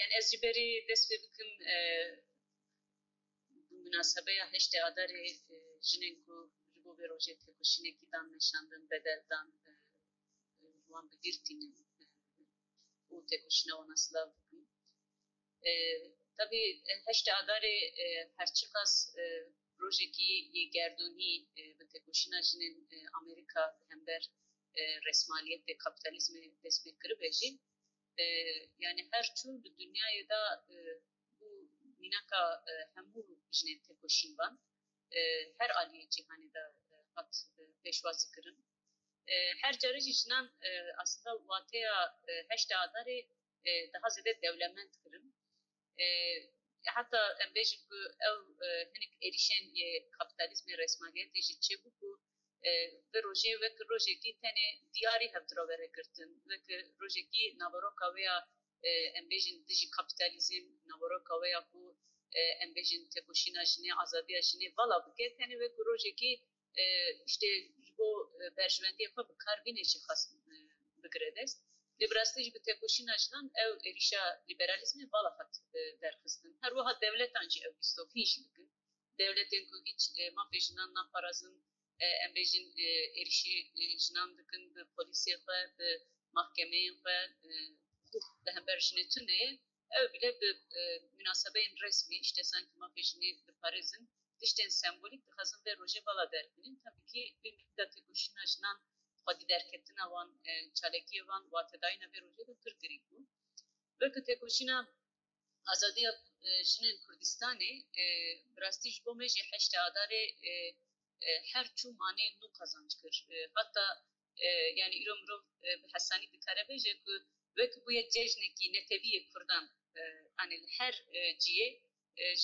Yani ez ji berî dest pê bikim bu münasebeya heştê adarê jinên ku ji bo vê rojê têkoşînekî dan neşandin, bedel dan wan bigirtînin û têkoşîna wan silav bikin. Tabii heştê adarê herçi qas rojekî yêgerdûnî bi têkoşîna jinên Amerîka hember resmaliyetê kapitalizmê dest pê kiribe jî yani her çû bi dünyayê da bu mînaka hemû jinên têkoşîn ban her aliyê cîhanê da hat pêşwazî kirin. Her carê jî jinan aslında wateya heştê adarê daha zêde dewlemend kirin. Hatta em bêjin ku ew hinek êrişên yê kapitalizmê resmaliyetê jî çêbû ku ve rojê wekî rojekî tenê diyarî hevdiravere girtin, wekî rojekî navaroka wê ya em bêjin dijî kapitalizm, navaroka wê ya ku em bêjin têkoşîna jinê, azadiya jinê vala bike, tenê wekî rojekî işte ji bo berjivendiyê xwe bi karbînê jî xas bigire dest. Lê bi rastî jî bi têkoşîna jinan ew êrişa liberalizmê vala hat derxistin. Her wiha dewletan jî ew bîstofî jî dikin. Dewletên ku hiç mafê jinan naparazin, em bêjin êrişî jinan dikin bi polîsê xwe, bi mahkemeyên xwe, li hember jinê tuneyê, ew bile bi münasebeyên resmî, işte sanki mafê jinê diparêzin, tiştên sembolîk dixwazin vê rojê vala derkinin. Tabii ki bir miktar têkoşîna jinan xwedî derketina wan, çalekiyê wan, watedayîna vê rojê de pir girîng bû. Wekî têkoşîna azadiya jinên Kurdistanê bi rastî ji bo me jî heştê adarê her çû manê nû qazanc kir. Hatta yani îro mirov bi hesanî dikare bêje ku wekî bûye cejnekî netewiyê Kurdan hani her ciyê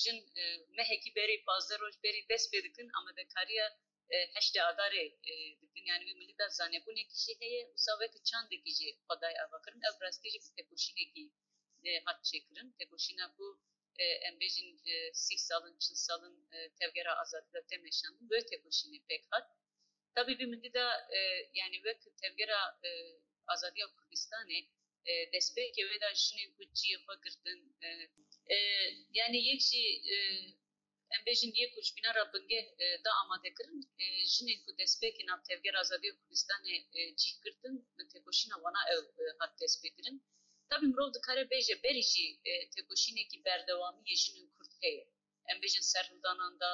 jin mehekî berî 15 roj berî dest pê dikin amadekariya heştê adarê dikin. Yani wî millî dev zanebûnekî jî heye wisa wekî çandekî jî xwedayê ava kirin. Ev bi rastî jî bi têkoşînekî hat çêkirin. Têkoşîna ku em bêjin 30 salin, 40 salin tevgera azadî tê meşandin, wê têkoşînê pêk hat. Tabii bir millî de yani wekî tevgera azadiya Kurdistanê destpêkê wê da jinên ku ciyê xwe girtin yani yek jî em bêjin yek û ji bînara bingeh da amade kirin jinên ku destpêkê nav tevgera azadiya Kurdistanê cih girtin bi têkoşîna wana ew hat destpê kirin. Tabii mirov dikare bêje berî jî têkoşînekî berdewamî yê jinên Kurd heye. Em bêjin serhildanan da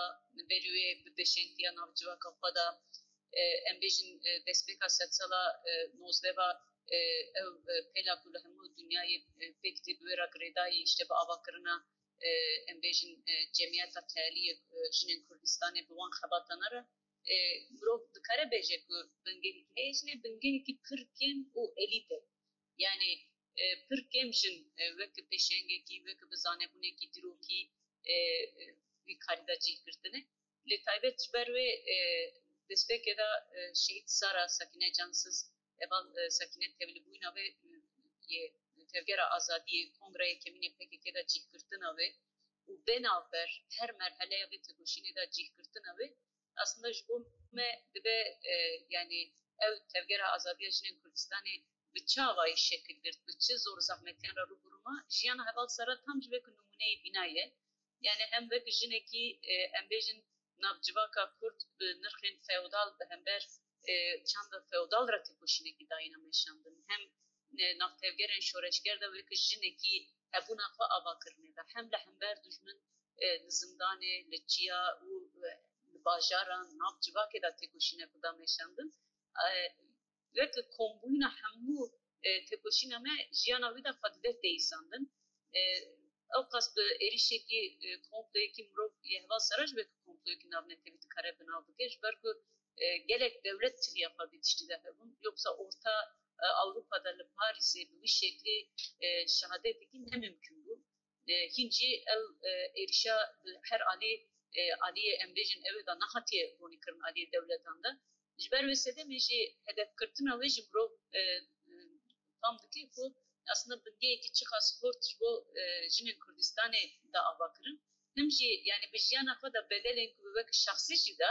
berî wê bi bêşengtiya navcivaka xwe da em bêjin destpêka sedsala 19 ew pêla ku li hemû dünyayê pêk tê bi wê re girêdayî işte bi avakirina em bêjin cemiyeta tehliyê jinên Kurdistanê bi wan xebatana re mirov dikare bêje ku bingehî heye jinê bingehekî pir kêm û elît e. Yani pir kêm jin wekî pêşengekî, wekî bi zanebûnekî dîrokî wî karî da cih girtine. Lê taybet ji ber wê destpêkê da şehîd Sara Sakine Cansız eval Sakine tevlîbûyîna wê yê tevgera azadiyê Kongreyê Kemînê PKK da cih girtina wê û bênavber her merheleya vê têkoşînê da cih girtina wê aslında ji bo me dibe yani ew tevgera azadiya jinên Kurdistanê bi çi avayî şekil girt, bi çi zor zehmetiyan re rûbirûma jiyana heval Sara tam ji wekî numûneyê bînayê. Yani hem wekî jinekî em bêjin navcivaka Kurd bi nirxên feodal bi hember çanda feodal re têkoşînekî dayîna meşandin. Hem navtevgerên şoreşger de wekî jinekî hebûna xwe avakirinê de hem li hember dijmin li zindanê, li çiya û li bajaran navcivakê da têkoşînek da meşandin. Wekî kombûyîna hemû têkoşîna me jiyana wî da xwe deyîsandin. Ew qas bi êrişekî komployekî mirov yê heval Sara ji wekî komployekî navnetewî dikare binav bike ji ber ku gelek dewlet tiliya xwe vê tiştî de hebûn yoksa Orta Avrupa'da li Parisê bi wî şeklî şehadetekî nemimkün bû. Hîn jî ew êrişa her aliyê em bêjin ew da nehatiye ronîkirin aliyê dewletan da. Ji ber wê sedemê jî hedefkirtina wê ji mirov tam dike ku aslında bingehekî çi xas sport ji bo jinên Kurdistanê da avakirin. Him jî yani bi jiyana xwe da bedelên ku wekî şexsî jî da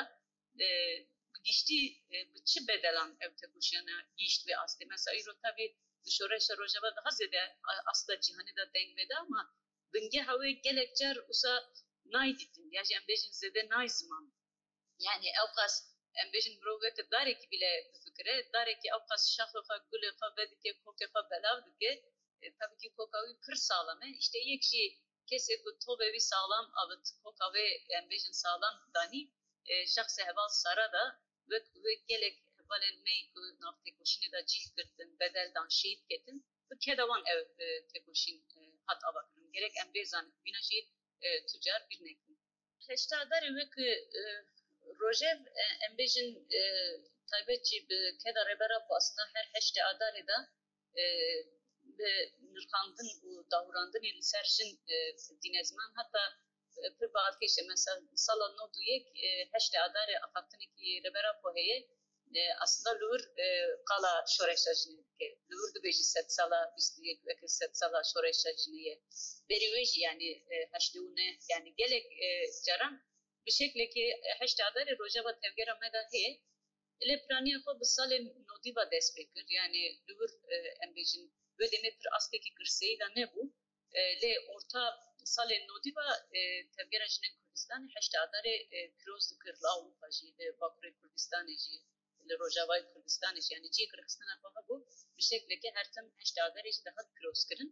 giştî bi çi bedelan ew têkoşîna gîşt vê astê. Mesela îro tabii şoreşa rojava daha zede asla cihanı da denk veda ama binge havê gelek car wisa naydîtin ya jî em bêjin zêde nay ziman yani ew qas em bêjin mirov weke darekî bîle bifikire darekî ew qas şaxê xwe gulê xwe vedike kokê xwe belav dike tabii ki koka wî pir salam e işte yek jî kesê ku tovê wî salam avit koka wê em bêjin salam danî şexsê heval sara da wê gelek hevalên me ku nav têkoşînê da cih girtin bedel dan şehîd ketin bi kedawan ew têkoşîn hat ava kirin gerek em bêzanin bîna jî tucar bir nekin heşta darê wê ku rojev em bêjin taybet jî bi keda rêbera ku aslında her heştê adarê da bi nirxandin û dawrandinê li ser jin dînezman heta pir balkêşe mesela sala nod û yek heştê adarê afaktinekî rêbera ku heye aslında li wir qala şoreşa jinê dike li wir dibêjî sed sala bîst û yek weke sed sala şoreşa jinê ye berî wê jî yani heştê û neh yani gelek caran bi şeklekê heştê adarê rojava tevgera me da heye lê piraniya xwe bi salê nodî ve dest pê kir yani li wir em bêjin wê demê pir astekî girseyî da nebû lê orta salê nodî ve tevgera jinên Kurdistanê heştê adarê piroz dikir li Awropa jî li Bakurê Kurdistanê jî li Rojavayê Kurdistanê jî yani cî Kırgızstana xwe hebû bi şeklekê her tim heştê adarê jî daha piroz kirin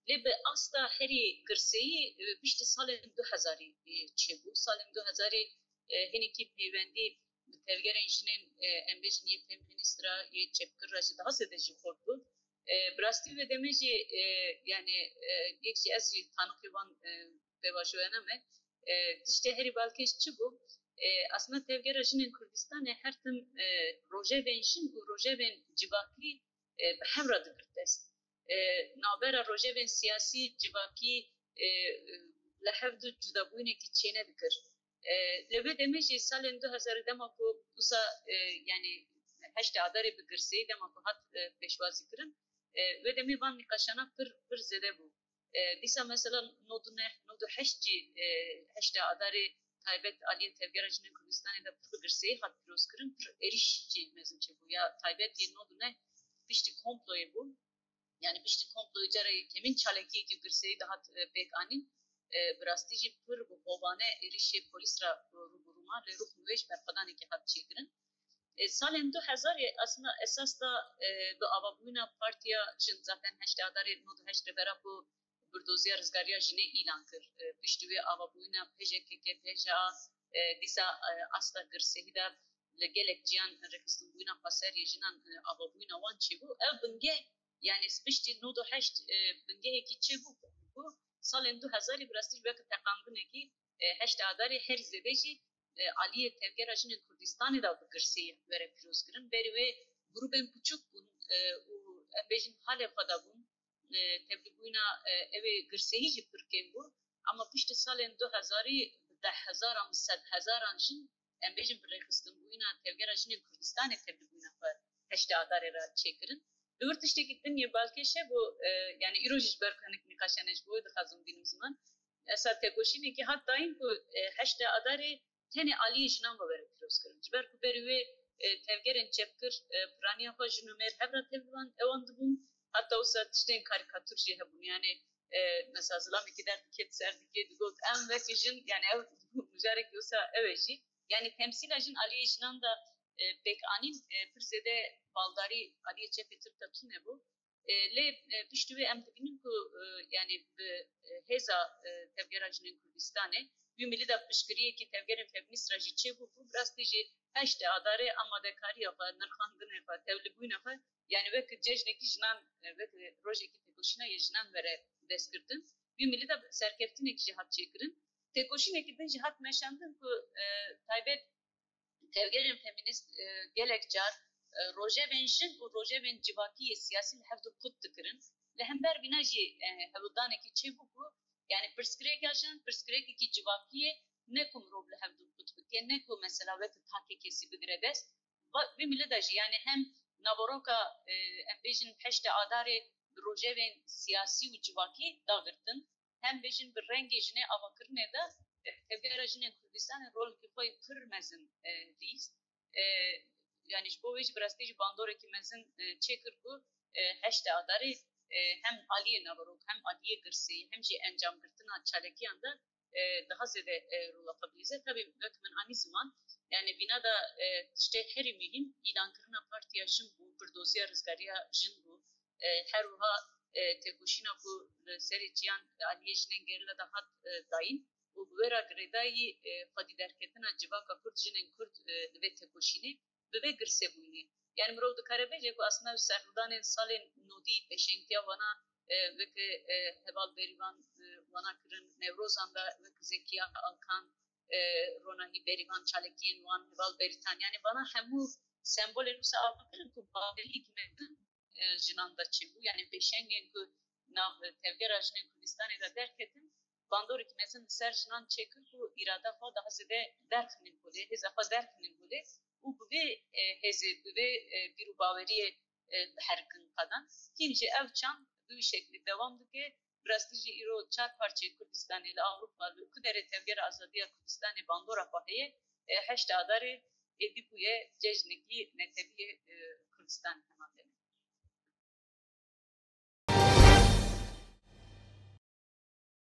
lê bi asta herî girseyî piştî salên 2000'î çêbû salên 2000'î hinekî peywendî bi tevgerên jinên em bêjin yê feministra yê çepkirra jî daha zêde jî xort bû bi rastî vê demê jî yani yek jî ez jî tanîqê wan pêvajoya me tiştê herî balkêş çi bû aslında tevgera jinên Kurdistanê her tim rojevên jin û rojevên civakî bi hev re dikir dest navbera rojevên siyasî civakî li hev du cudabûyinekî çêne dikir li vê demê jî salên 2000 dema ku wisa yani heştê adarê bi girseyî dema ku hat pêşwazî kirin vê demê van nîqaşana pir zêde bû dîsa mesela nod û neh nod û heşt jî heştê adarê taybet aliyê tevgera jinên Kurdistanê de pir bi girseyî hat piroz kirin pir êriş jî mezin çêbû ya taybet yê nod û neh piştî komployê bû yani piştî komployê cara kemîn çalekiyekî girseyî de hat pêk anîn bi rastî jî pir bi hovane êrişê polîs ra rûbirûma lê rûx nû wê ji berxwedanekî hat çêkirin salên 2000 aslında esas da bi avabûna partiya jin zaten heştê adarê nod û heşt rêbera ku birdoziya rizgariya jinê îlan kir piştî wê avabûna PJKK PJA dîsa asla girseyî de li gelek ciyan rêxistinbûna xweseriyê jinan avabûna wan çêbû ev binge yani piştî nod û heşt bingehekî çêbû ku salên 2000 bi rastî weke teqandinekî heştê adarê herî zêde jî aliyê tevgera jinên Kurdistanê da bi girseyî were piroz kirin berî wê grûpên biçûk bûn û em bêjin halê xwe da bûn tevlîbûna evê girseyî jî pir kêm bû ama piştî salên 2000 bi 10,000 bi 100,000 jin em bêjin bi rêxistinbûna tevgera jinên Kurdistanê tevlîbûna xwe heştê adarê ra çêkirin li wir tiştekî din yê balkêş e bû yani îro jî ji ber ku hinek nîqaşaneş bû dixwazim bînim ziman esa tekoşînekî hat dayîn ku heştê adarê tenê aliyê jinan ve were piroz kirin ji ber ku berî wê tevgerên çepkir piraniya xwe ji nûmer hev ra tevlivan ewan dibûn heta wisa tiştên karîkatûr jî hebûn yani mesela zilamekî derdike ser dike digot em vekî jin yani ew mijarekî wisa ew e jî yani temsîla jin aliyê jinan da pêk anîn pir zêde baldarî aliyê çepê tirk de tune bû lê piştî wê em dibînin ku yani bi hêza tevgera jinên Kurdistanê Wî milî de piştgiriyekî tevgerên feminîst re jî çêbû bû bi rastî jî heştê adarê amadekariya xwe nirxandinê xwe tevlîbûna xwe yani wekî cejnekî jinan wekî rojekî têkoşîna yê jinan were destgirtin wî milî de serkeftinekî jî hat çêkirin têkoşînekî din jî hat meşandin ku taybet tevgerên feminîst gelek car rojevên jin û rojevên civakî yê siyasî li hev du qut dikirin li hember bîna jî hevûdanekî çêbû ku yani pirsgirêka jin pirsgirêkekî civakiyê ne ku mirov li hev du qut bike ne ku mesela wekî takê kesî bigire dest vê milî de jî yani hem navoroka em bêjin heştê adarê bi rojevên siyasî û civakî dagirtin hem bêjin bi rengê jinê avakirinê de tevgera jinên Kurdistanê rolekî xwe pir mezin dîst yani ji bo wê jî bi rastî jî bandorekî mezin çêkir ku heşte adarı hem Aliye Navarok hem Aliye Gırseyi hem de encam gırtına çaleki anda daha ziyade rol yapabiliriz. Tabii hükmen aynı zaman yani bina da işte her mühim ilan kırına partiya jin bu, burdosiya rızgariya jin bu. Her ruha tekuşina bu seri cihan Aliye jinin gerila daha dayın. Bu vera gredayı fadi derketina civaka Kürt jinin Kürt ve tekuşini ve gırse buyni. Yani mirov dikare bêje ku aslında serhildanên salên nodî pêşengtiya wana weke heval berîvan wana kirin Newrozan da wek Zekiya Alkan ronahî berîvan çalekiyên wan heval berîtan yani bana hemû sembolên wisa avkirin ku baverî kimetin jinan da çîbû yani pêşengên ku nav tevgera jinên Kurdistanê da derketin bandorê ki mezin ser jinan çêkir ku îrada xwe daha zêde derxînin holê hêza xwe derxînin holê û bi vê hêzê bi vê bîrûbaweriyê herkin qadan kinci ev çan bi wî şeklî devam dike birastî jî îro çar parçeyê Kurdistanê li Awropa li ku derê tevgera azadiya Kurdistanê bandora xwe heye heşt adarê êdî bûye cejnekî netewî Kurdistan hema